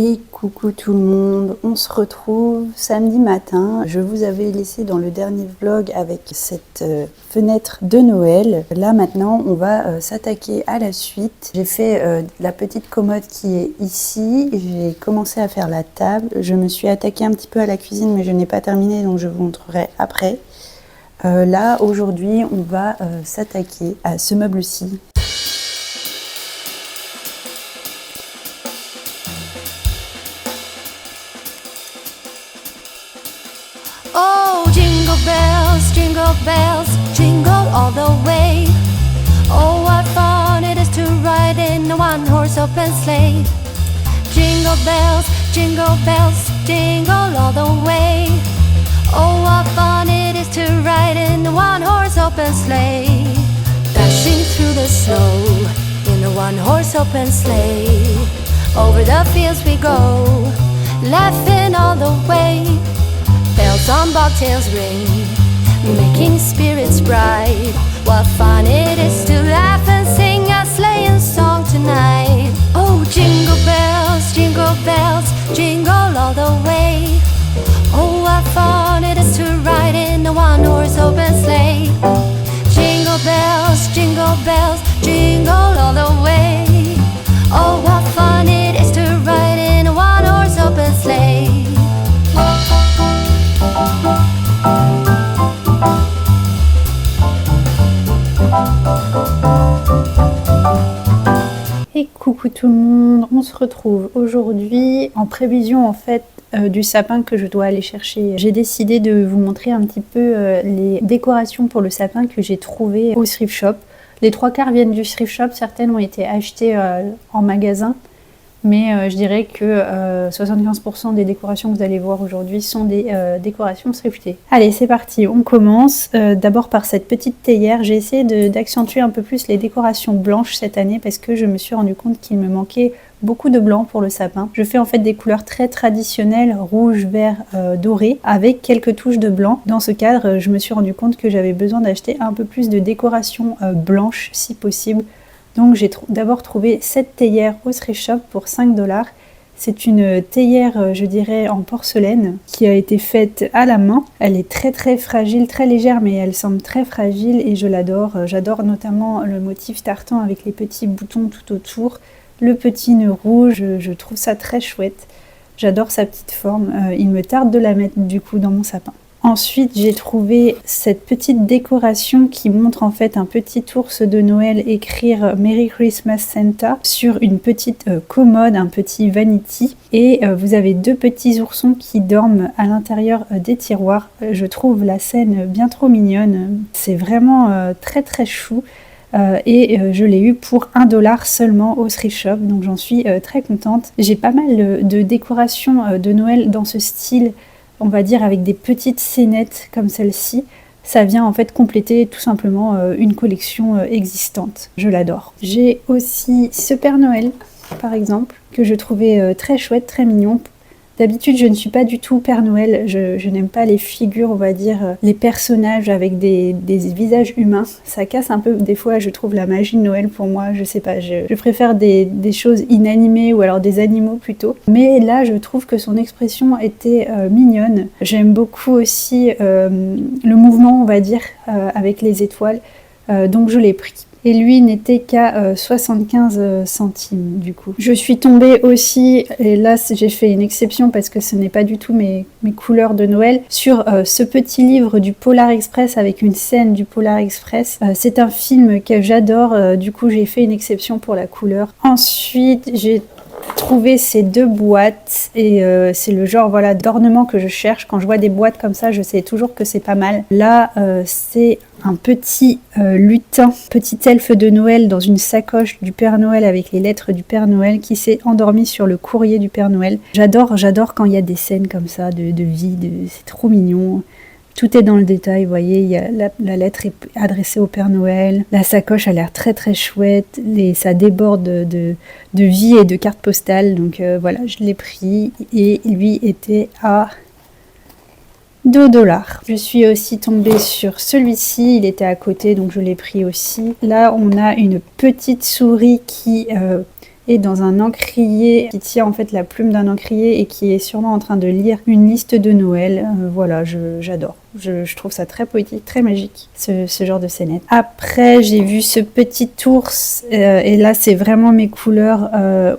Et coucou tout le monde, on se retrouve samedi matin. Je vous avais laissé dans le dernier vlog avec cette fenêtre de Noël. Là maintenant on va s'attaquer à la suite. J'ai fait la petite commode qui est ici. J'ai commencé à faire la table. Je me suis attaquée un petit peu à la cuisine mais je n'ai pas terminé donc je vous montrerai après. Là aujourd'hui on va s'attaquer à ce meuble-ci. Oh, jingle bells, jingle all the way. Oh, what fun it is to ride in a one-horse open sleigh. Jingle bells, jingle all the way. Oh, what fun it is to ride in a one-horse open sleigh. Dashing through the snow in a one-horse open sleigh. Over the fields we go, laughing all the way. Bells on bobtails ring, making spirits bright. What fun it is to laugh and sing a sleighing song tonight. Oh, jingle bells, jingle all the way. Oh, what fun it is to ride in a one-horse open sleigh. Jingle bells, jingle all the way. Oh, what fun it is to ride in a one-horse open sleigh. Et coucou tout le monde, on se retrouve aujourd'hui en prévision en fait du sapin que je dois aller chercher. J'ai décidé de vous montrer un petit peu les décorations pour le sapin que j'ai trouvées au thrift shop. Les trois quarts viennent du thrift shop, certaines ont été achetées en magasin. Mais je dirais que 75% des décorations que vous allez voir aujourd'hui sont des décorations thriftées. Allez, c'est parti, on commence. D'abord par cette petite théière. J'ai essayé d'accentuer un peu plus les décorations blanches cette année parce que je me suis rendu compte qu'il me manquait beaucoup de blanc pour le sapin. Je fais en fait des couleurs très traditionnelles, rouge, vert, doré, avec quelques touches de blanc. Dans ce cadre, je me suis rendu compte que j'avais besoin d'acheter un peu plus de décoration blanche si possible. Donc j'ai d'abord trouvé cette théière au thrift shop pour 5 $. C'est une théière, je dirais, en porcelaine qui a été faite à la main. Elle est très très fragile, très légère, mais elle semble très fragile et je l'adore. J'adore notamment le motif tartan avec les petits boutons tout autour, le petit nœud rouge, je trouve ça très chouette. J'adore sa petite forme, il me tarde de la mettre du coup dans mon sapin. Ensuite, j'ai trouvé cette petite décoration qui montre en fait un petit ours de Noël écrire Merry Christmas Santa sur une petite commode, un petit vanity. Et vous avez deux petits oursons qui dorment à l'intérieur des tiroirs. Je trouve la scène bien trop mignonne. C'est vraiment très très chou. Je l'ai eu pour 1 $ seulement au thrift shop, donc j'en suis très contente. J'ai pas mal de décorations de Noël dans ce style, on va dire avec des petites scénettes comme celle-ci. Ça vient en fait compléter tout simplement une collection existante. Je l'adore. J'ai aussi ce Père Noël par exemple que je trouvais très chouette, très mignon. D'habitude je ne suis pas du tout Père Noël, je n'aime pas les figures, on va dire, les personnages avec des visages humains. Ça casse un peu des fois, je trouve, la magie de Noël pour moi, je sais pas, je préfère des choses inanimées ou alors des animaux plutôt. Mais là je trouve que son expression était mignonne. J'aime beaucoup aussi le mouvement, on va dire, avec les étoiles, donc je l'ai pris. Et lui n'était qu'à 75 centimes du coup. Je suis tombée aussi, et là j'ai fait une exception parce que ce n'est pas du tout mes couleurs de Noël, sur ce petit livre du Polar Express avec une scène du Polar Express. C'est un film que j'adore, du coup j'ai fait une exception pour la couleur. Ensuite j'ai trouvé ces deux boîtes et c'est le genre voilà d'ornement que je cherche. Quand je vois des boîtes comme ça, je sais toujours que c'est pas mal. Là c'est un petit lutin, petit elfe de Noël dans une sacoche du Père Noël avec les lettres du Père Noël qui s'est endormi sur le courrier du Père Noël. J'adore quand il y a des scènes comme ça de vie, c'est trop mignon. Tout est dans le détail, vous voyez, il y a la lettre est adressée au Père Noël, la sacoche a l'air très très chouette, ça déborde de vie et de cartes postales, donc voilà, je l'ai pris et lui était à 2 $. Je suis aussi tombée sur celui-ci, il était à côté donc je l'ai pris aussi. Là on a une petite souris qui est dans un encrier, qui tient en fait la plume d'un encrier et qui est sûrement en train de lire une liste de Noël. Voilà, j'adore. Je trouve ça très poétique, très magique, ce genre de scénette. Après, j'ai vu ce petit ours, et là, c'est vraiment mes couleurs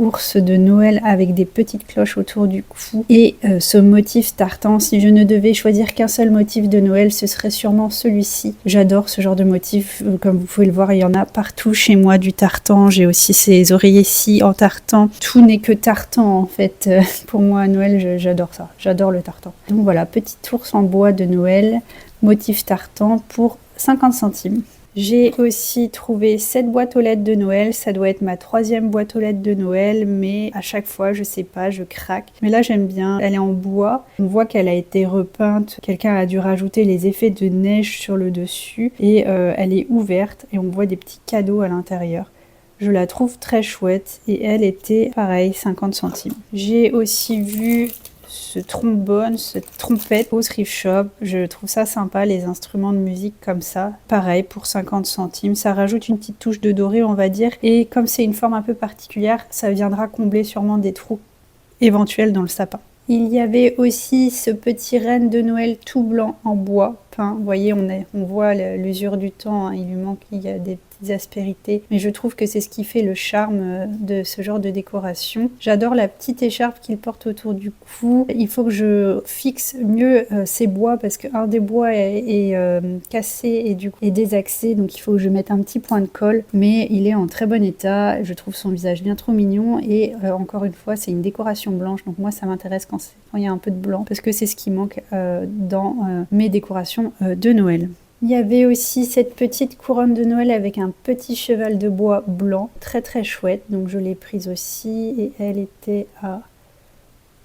ours de Noël avec des petites cloches autour du cou. Et ce motif tartan, si je ne devais choisir qu'un seul motif de Noël, ce serait sûrement celui-ci. J'adore ce genre de motif. Comme vous pouvez le voir, il y en a partout chez moi du tartan. J'ai aussi ces oreillers-ci en tartan. Tout n'est que tartan, en fait. Pour moi, à Noël, j'adore ça. J'adore le tartan. Donc voilà, petit ours en bois de Noël. Motif tartan pour 50 centimes. J'ai aussi trouvé cette boîte aux lettres de Noël. Ça doit être ma 3e boîte aux lettres de Noël, mais à chaque fois, je sais pas, je craque. Mais là, j'aime bien. Elle est en bois. On voit qu'elle a été repeinte. Quelqu'un a dû rajouter les effets de neige sur le dessus. Et elle est ouverte et on voit des petits cadeaux à l'intérieur. Je la trouve très chouette et elle était pareil, 50 centimes. J'ai aussi vu ce trombone, cette trompette au thrift shop. Je trouve ça sympa, les instruments de musique comme ça. Pareil, pour 50 centimes. Ça rajoute une petite touche de doré, on va dire. Et comme c'est une forme un peu particulière, ça viendra combler sûrement des trous éventuels dans le sapin. Il y avait aussi ce petit renne de Noël tout blanc en bois peint. Vous voyez, on voit l'usure du temps, hein. Il lui manque, il y a des petites aspérités. Mais je trouve que c'est ce qui fait le charme de ce genre de décoration. J'adore la petite écharpe qu'il porte autour du cou. Il faut que je fixe mieux ces bois parce qu'un des bois est cassé et du coup est désaxé. Donc il faut que je mette un petit point de colle. Mais il est en très bon état. Je trouve son visage bien trop mignon. Et encore une fois, c'est une décoration blanche. Donc moi, ça m'intéresse quand il y a un peu de blanc parce que c'est ce qui manque dans mes décorations de Noël. Il y avait aussi cette petite couronne de Noël avec un petit cheval de bois blanc, très très chouette, donc je l'ai prise aussi et elle était à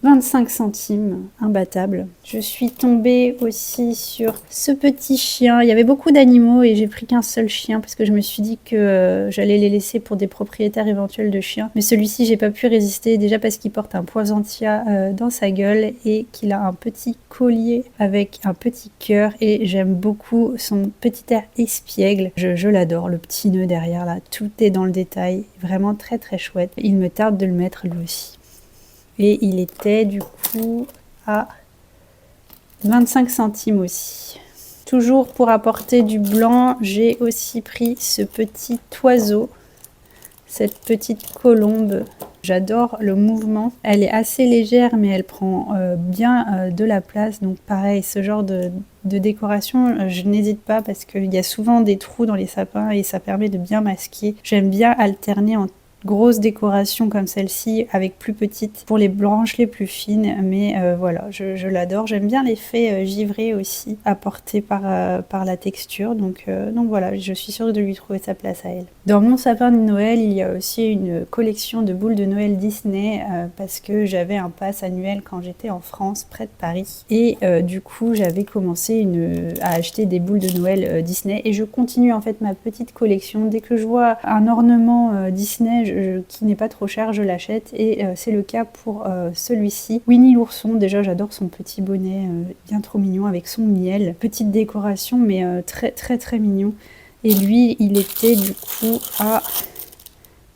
25 centimes, imbattable. Je suis tombée aussi sur ce petit chien. Il y avait beaucoup d'animaux et j'ai pris qu'un seul chien parce que je me suis dit que j'allais les laisser pour des propriétaires éventuels de chiens. Mais celui-ci, j'ai pas pu résister, déjà parce qu'il porte un poisantia dans sa gueule et qu'il a un petit collier avec un petit cœur et j'aime beaucoup son petit air espiègle. Je l'adore, le petit nœud derrière là, tout est dans le détail, vraiment très très chouette. Il me tarde de le mettre lui aussi. Et il était du coup à 25 centimes aussi. Toujours pour apporter du blanc, j'ai aussi pris ce petit oiseau, cette petite colombe. J'adore le mouvement. Elle est assez légère mais elle prend bien de la place. Donc pareil, ce genre de décoration, je n'hésite pas parce qu'il y a souvent des trous dans les sapins et ça permet de bien masquer. J'aime bien alterner en grosse décoration comme celle-ci avec plus petite pour les branches les plus fines, mais voilà, je l'adore. J'aime bien l'effet givré aussi apporté par la texture, donc voilà, je suis sûre de lui trouver sa place à elle. Dans mon sapin de Noël, il y a aussi une collection de boules de Noël Disney parce que j'avais un pass annuel quand j'étais en France, près de Paris, et du coup j'avais commencé à acheter des boules de Noël Disney et je continue en fait ma petite collection. Dès que je vois un ornement Disney qui n'est pas trop cher, je l'achète et c'est le cas pour celui-ci. Winnie l'ourson, déjà j'adore son petit bonnet bien trop mignon avec son miel. Petite décoration mais très très très mignon. Et lui, il était du coup à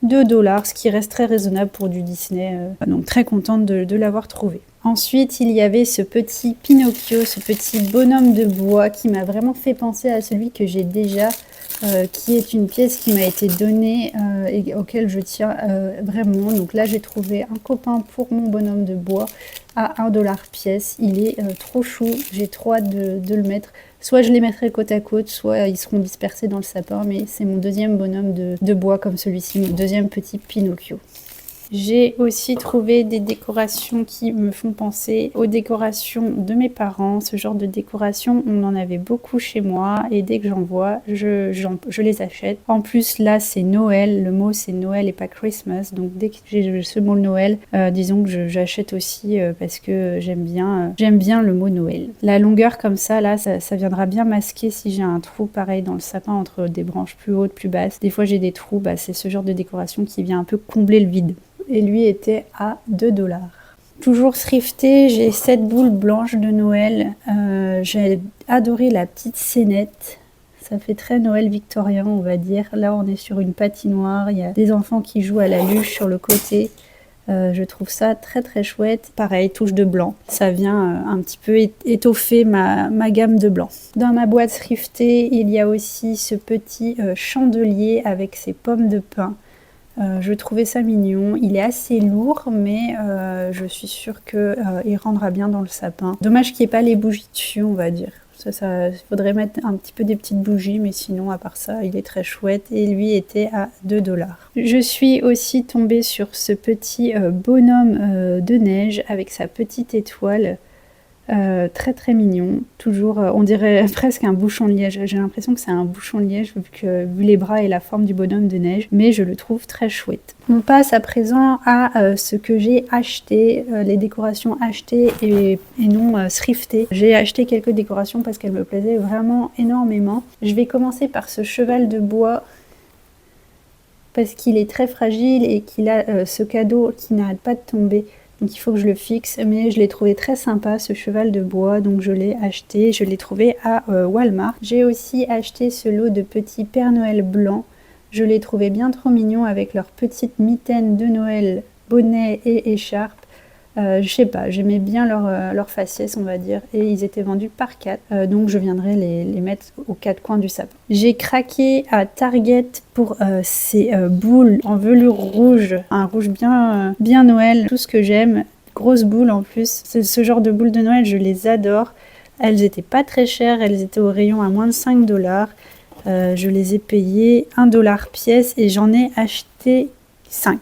2$, ce qui reste très raisonnable pour du Disney. Donc très contente de l'avoir trouvé. Ensuite, il y avait ce petit Pinocchio, ce petit bonhomme de bois qui m'a vraiment fait penser à celui que j'ai déjà, qui est une pièce qui m'a été donnée et auquel je tiens vraiment. Donc là, j'ai trouvé un copain pour mon bonhomme de bois à 1$ pièce. Il est trop chou, j'ai trop hâte de le mettre. Soit je les mettrai côte à côte, soit ils seront dispersés dans le sapin, mais c'est mon deuxième bonhomme de bois comme celui-ci, mon deuxième petit Pinocchio. J'ai aussi trouvé des décorations qui me font penser aux décorations de mes parents. Ce genre de décoration, on en avait beaucoup chez moi et dès que j'en vois, je les achète. En plus, là, c'est Noël. Le mot, c'est Noël et pas Christmas. Donc, dès que j'ai ce mot Noël, disons que j'achète aussi parce que j'aime bien le mot Noël. La longueur comme ça, là, ça viendra bien masquer si j'ai un trou pareil dans le sapin entre des branches plus hautes, plus basses. Des fois, j'ai des trous. C'est ce genre de décoration qui vient un peu combler le vide. Et lui était à 2$. Toujours thrifté, j'ai cette boule blanche de Noël. J'ai adoré la petite scénette. Ça fait très Noël victorien, on va dire. Là, on est sur une patinoire. Il y a des enfants qui jouent à la luge sur le côté. Je trouve ça très très chouette. Pareil, touche de blanc. Ça vient un petit peu étoffer ma gamme de blanc. Dans ma boîte thriftée, il y a aussi ce petit chandelier avec ses pommes de pin. Je trouvais ça mignon. Il est assez lourd, mais je suis sûre qu'il rendra bien dans le sapin. Dommage qu'il n'y ait pas les bougies dessus, on va dire. Il faudrait mettre un petit peu des petites bougies, mais sinon, à part ça, il est très chouette. Et lui était à 2$. Je suis aussi tombée sur ce petit bonhomme de neige avec sa petite étoile. Très très mignon, toujours on dirait presque un bouchon de liège. J'ai l'impression que c'est un bouchon de liège vu les bras et la forme du bonhomme de neige, mais je le trouve très chouette. On passe à présent à ce que j'ai acheté, les décorations achetées et non thriftées. J'ai acheté quelques décorations parce qu'elles me plaisaient vraiment énormément. Je vais commencer par ce cheval de bois parce qu'il est très fragile et qu'il a ce cadeau qui n'arrête pas de tomber. Donc il faut que je le fixe, mais je l'ai trouvé très sympa ce cheval de bois, donc je l'ai acheté, je l'ai trouvé à Walmart. J'ai aussi acheté ce lot de petits Père Noël blancs, je les trouvais bien trop mignons avec leurs petites mitaines de Noël, bonnet et écharpe. Je sais pas, j'aimais bien leur faciès on va dire, et ils étaient vendus par 4, donc je viendrai les mettre aux 4 coins du sapin. J'ai craqué à Target pour ces boules en velours rouge, un rouge bien Noël, tout ce que j'aime, grosses boules en plus. Ce genre de boules de Noël, je les adore. Elles étaient pas très chères, elles étaient au rayon à moins de 5$. Je les ai payées 1$ pièce et j'en ai acheté 5.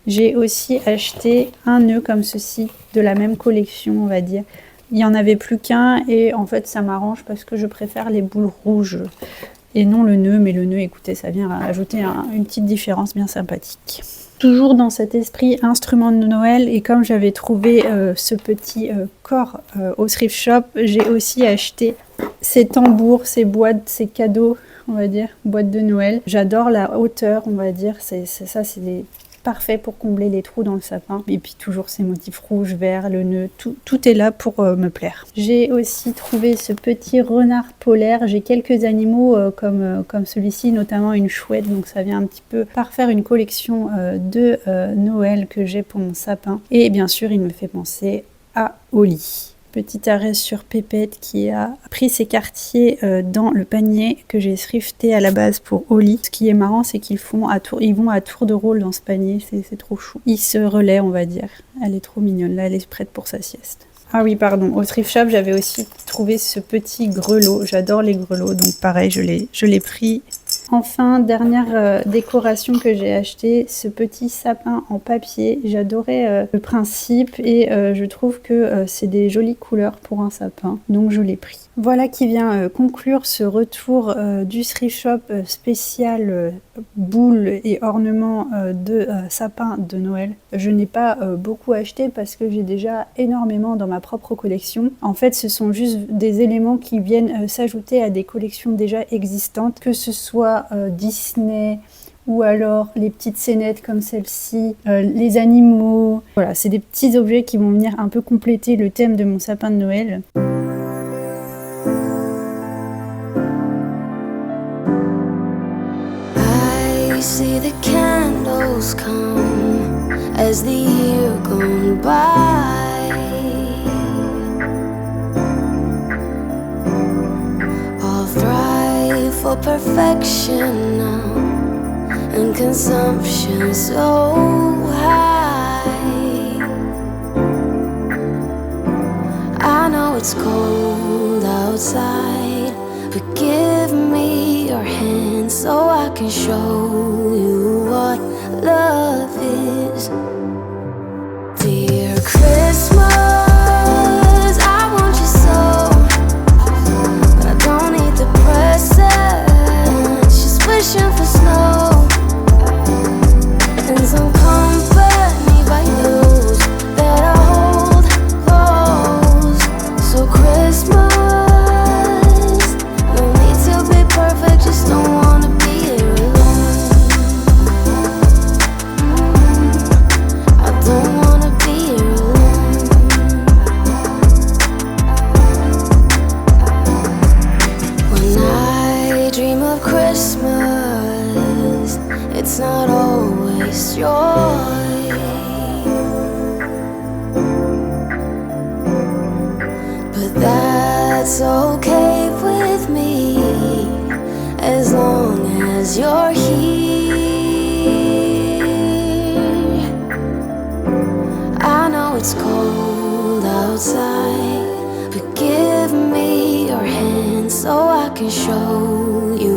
J'ai aussi acheté un nœud comme ceci, de la même collection on va dire. Il n'y en avait plus qu'un et en fait ça m'arrange parce que je préfère les boules rouges et non le nœud. Mais le nœud, écoutez, ça vient ajouter une petite différence bien sympathique. Toujours dans cet esprit instrument de Noël, et comme j'avais trouvé ce petit corps au thrift shop, j'ai aussi acheté ces tambours, ces boîtes, ces cadeaux, on va dire, boîtes de Noël. J'adore la hauteur, on va dire, c'est parfait pour combler les trous dans le sapin. Et puis toujours ces motifs rouges, verts, le nœud, tout est là pour me plaire. J'ai aussi trouvé ce petit renard polaire. J'ai quelques animaux comme celui-ci, notamment une chouette, donc ça vient un petit peu parfaire une collection de Noël que j'ai pour mon sapin. Et bien sûr, il me fait penser à Oli. Petit arrêt sur Pépette qui a pris ses quartiers dans le panier que j'ai thrifté à la base pour Oli. Ce qui est marrant, c'est qu'ils vont à tour de rôle dans ce panier, c'est trop chou. Ils se relaient, on va dire. Elle est trop mignonne, là elle est prête pour sa sieste. Ah oui, pardon, au thrift shop, j'avais aussi trouvé ce petit grelot. J'adore les grelots, donc pareil, je l'ai pris. Enfin, dernière décoration que j'ai acheté, ce petit sapin en papier. J'adorais le principe et je trouve que c'est des jolies couleurs pour un sapin, donc je l'ai pris. Voilà qui vient conclure ce retour du thrift shop spécial boules et ornements de sapin de Noël. Je n'ai pas beaucoup acheté parce que j'ai déjà énormément dans ma propre collection. En fait, ce sont juste des éléments qui viennent s'ajouter à des collections déjà existantes, que ce soit Disney ou alors les petites scénettes comme celle-ci, les animaux. Voilà, c'est des petits objets qui vont venir un peu compléter le thème de mon sapin de Noël. I see the candles come as the year gone by. All thrive for perfection now, and consumption so high. I know it's cold outside, but give me your hand so I can show you what love is. Dear Christmas, I want you so, but I don't need the presents, just wishing for snow and some company by news that I hold close. So Christmas, no need to be perfect, just don't wanna be here alone. it's cold outside, but give me your hand so I can show you